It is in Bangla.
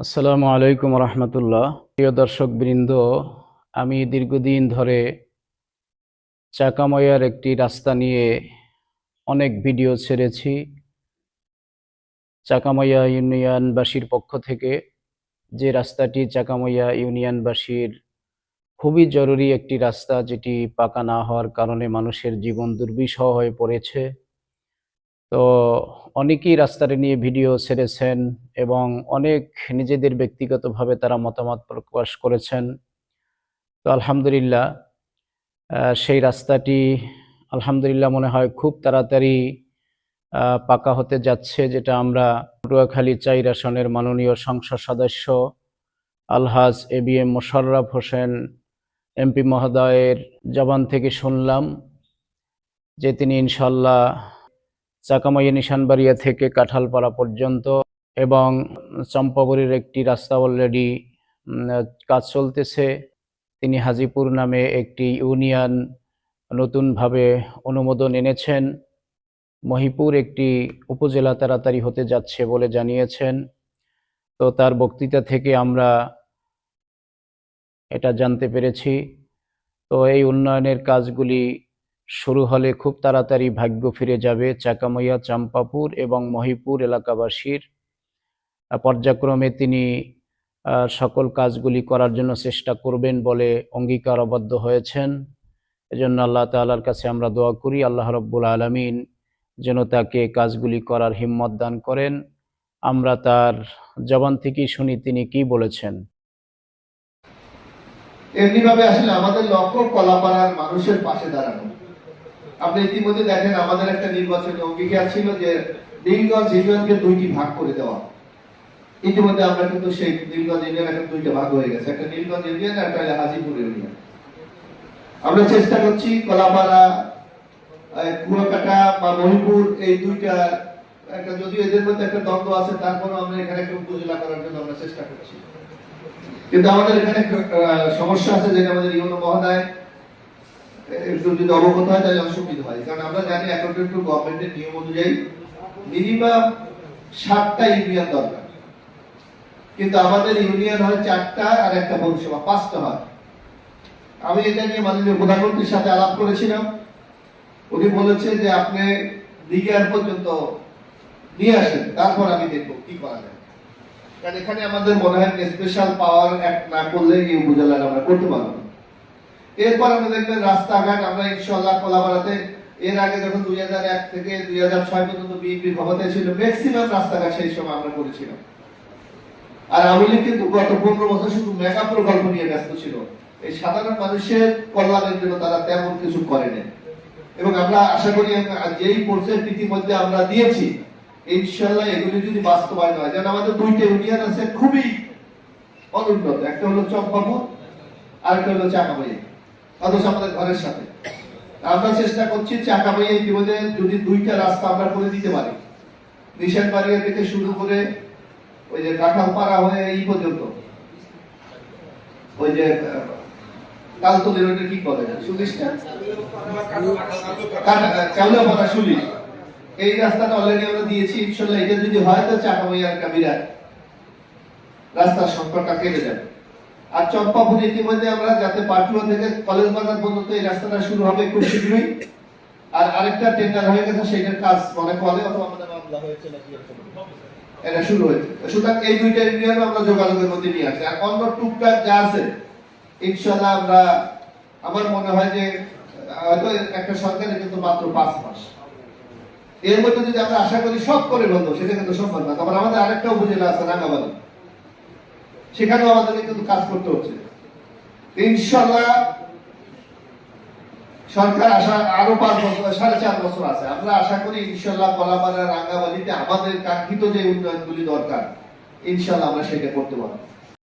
আসসালামু আলাইকুম রহমতুল্লাহ। প্রিয় দর্শকবৃন্দ, আমি দীর্ঘদিন ধরে চাকাময়ার একটি রাস্তা নিয়ে অনেক ভিডিও ছেড়েছি। চাকাময়া ইউনিয়নবাসীর পক্ষ থেকে যে রাস্তাটি চাকাময়া ইউনিয়নবাসীর খুবই জরুরি একটি রাস্তা, যেটি পাকা না হওয়ার কারণে মানুষের জীবন দুর্বিষহ হয়ে পড়েছে। তো অনেকেই রাস্তাটি নিয়ে ভিডিও ছেড়েছেন এবং অনেক নিজেদের ব্যক্তিগতভাবে তারা মতামত প্রকাশ করেছেন। তো আলহামদুলিল্লাহ, সেই রাস্তাটি আলহামদুলিল্লাহ মনে হয় খুব তাড়াতাড়ি পাকা হতে যাচ্ছে, যেটা আমরা পটুয়াখালী-৪ আসনের মাননীয় সংসদ সদস্য আলহাজ এবিএম মোশাররফ হোসেন এমপি মহোদয়ের জবান থেকে শুনলাম যে তিনি ইনশাল্লাহ চাকামাইয়া নিশানবাড়িয়া থেকে কাঁঠালপাড়া পর্যন্ত এবং চম্পাবুড়ির একটি রাস্তা অলরেডি কাজ চলতেছে। তিনি হাজিপুর নামে একটি ইউনিয়ন নতুনভাবে অনুমোদন এনেছেন। মহিপুর একটি উপজেলা তাড়াতাড়ি হতে যাচ্ছে বলে জানিয়েছেন। তো তার বক্তৃতা থেকে আমরা এটা জানতে পেরেছি। তো এই উন্নয়নের কাজগুলি শুরু হলে খুব তাড়াতাড়ি ভাগ্য ফিরে যাবে চাকামইয়া, চম্পাপুর এবং মহিপুর এলাকাবাসীর। পর্যায়ক্রমে তিনি সকল কাজগুলি করার জন্য চেষ্টা করবেন বলে অঙ্গীকারবদ্ধ হয়েছেন। এজন্য আল্লাহ তাআলার কাছে আমরা দোয়া করি, আল্লাহ রাব্বুল আলামিন যেন তাকে কাজগুলি করার হিম্মত দান করেন। আমরা তার জবান থেকেই শুনি তিনি কি বলেছেন। এমনিভাবে আসলে আমাদের লক্ষ্য কলাপাড়ার মানুষের পাশে দাঁড়ানো। আপনি ইতিমধ্যে দেখেন আমাদের একটা নির্বাচনী অঙ্গীকার ছিল যে নীলগঞ্জ ইউনিয়নকে 2টি ভাগ করে দেওয়া। ইতিমধ্যে আমরা কিন্তু সেই নীলগঞ্জ ইউনিয়ন এখন 2টা ভাগ হয়ে গেছে, একটা নীলগঞ্জ ইউনিয়ন আর একটা হাজিপুর ইউনিয়ন। আমরা চেষ্টা করছি কলাপাড়া, কুয়াকাটা বা মহিপুর এই 2টা একটা, যদিও এদের মধ্যে একটা দ্বন্দ্ব আছে, তারপরেও আমরা এখানে একটা উপজেলা করার জন্য আমরা চেষ্টা করছি। কিন্তু আমাদের এখানে সমস্যা আছে, যেটা আমাদের ইউনো মহোদয় একটু যদি অবগত হয় তাহলে অসুবিধা হয়। কারণ আমরা জানি অ্যাকর্ডিং টু গভর্নমেন্টের নিয়ম অনুযায়ী মিনিমাম 7টা ইউনিয়ন দরকার, কিন্তু আমাদের ইউনিয়ন হয় 4টা আর একটা পৌরসভা 5টা হয়। আমি এটা নিয়ে মাননীয় প্রধানমন্ত্রীর সাথে আলাপ করেছিলাম। উনি বলেছে যে আপনি দিঘার পর্যন্ত নিয়ে আসেন, তারপর আমি দেখবো কি করা যায়। কারণ এখানে আমাদের মনে হয় স্পেশাল পাওয়ার অ্যাক্ট না করলে এই উপজেলায় আমরা করতে পারবো না। এরপর আমরা দেখবেন রাস্তাঘাট, আমরা ইনশাআল্লাহ কলাপাড়াতে এর আগে যখন 2001 থেকে 2006 পর্যন্ত বিএনপি ক্ষমতায় ছিল, ম্যাক্সিমাম রাস্তাঘাট সেই সময় আমরা করেছিলাম। আর আওয়ামী লীগ কিন্তু গত 15 বছর শুধু মেগা প্রকল্প নিয়ে ব্যস্ত ছিল, এই সাধারণ মানুষের কল্যাণের জন্য তারা তেমন কিছু করেনি। এবং আমরা আশা করি যেই প্রজেক্ট ইতিমধ্যে আমরা দিয়েছি ইনশাআল্লাহ এগুলি যদি বাস্তবায়ন হয়, যেন আমাদের 2টা ইউনিয়ন আছে খুবই অনুন্নত, একটা হলো চম্পাপুর আর একটা হলো চাকামাইয়া, অথচ আমাদের ঘরের সাথে। আমরা চেষ্টা করছি চাকামাইয়া ইতিমধ্যে যদি 2টা রাস্তা আমরা করে দিতে পারি, নিশানবাড়িয়া থেকে শুরু করে ওই যে কাঁঠালপাড়া হয়ে এই পর্যন্ত, ওই যে কালতলি রোডে কি বলে সুলিশটা, চাউলিয়াপাড়া সুলিশ, এই রাস্তাটা অলরেডি আমরা দিয়েছি। ইনশাআল্লাহ এটা যদি হয় তো চাকামাইয়ার একটা বিরাট রাস্তার সংকটটা কেটে যাবে। আর চম্পাপুর ইতিমধ্যে আমরা যাতে পাটুয়া থেকে কলেজ বাজার পর্যন্ত এই রাস্তাটা শুরু হবে খুব শীঘ্রই। আর আরেকটা টেন্ডার হয়ে গেছে, সেটার কাজ মনে করে অথবা আমাদের মামলা হয়েছে নাকি এটা শুরু হয়েছে। সুতরাং এই 2টা ইউনিয়ন আমরা যোগাযোগের মধ্যে নিয়ে আসি। আর অন্য টুকটাক যা আছে ইনশাআল্লাহ আমরা, আমার মনে হয় যে হয়তো একটা সরকারের কিন্তু মাত্র 5 মাস, এর মধ্যে যদি আমরা আশা করি সব করে বলবো সেটা কিন্তু সম্ভব না। তারপর আমাদের আরেকটা উপজেলা আছে রাঙ্গাবাড়ি, সেখানেও আমাদেরকে কিন্তু কাজ করতে হচ্ছে। ইনশাআল্লাহ সরকার আশা আরো 5 বছর 4.5 বছর আছে, আমরা আশা করি ইনশাআল্লাহ কলাপাড়া রাঙ্গাবাড়িতে আমাদের কাঙ্ক্ষিত যে উন্নয়নগুলি দরকার ইনশাআল্লাহ আমরা সেটা করতে পারবো।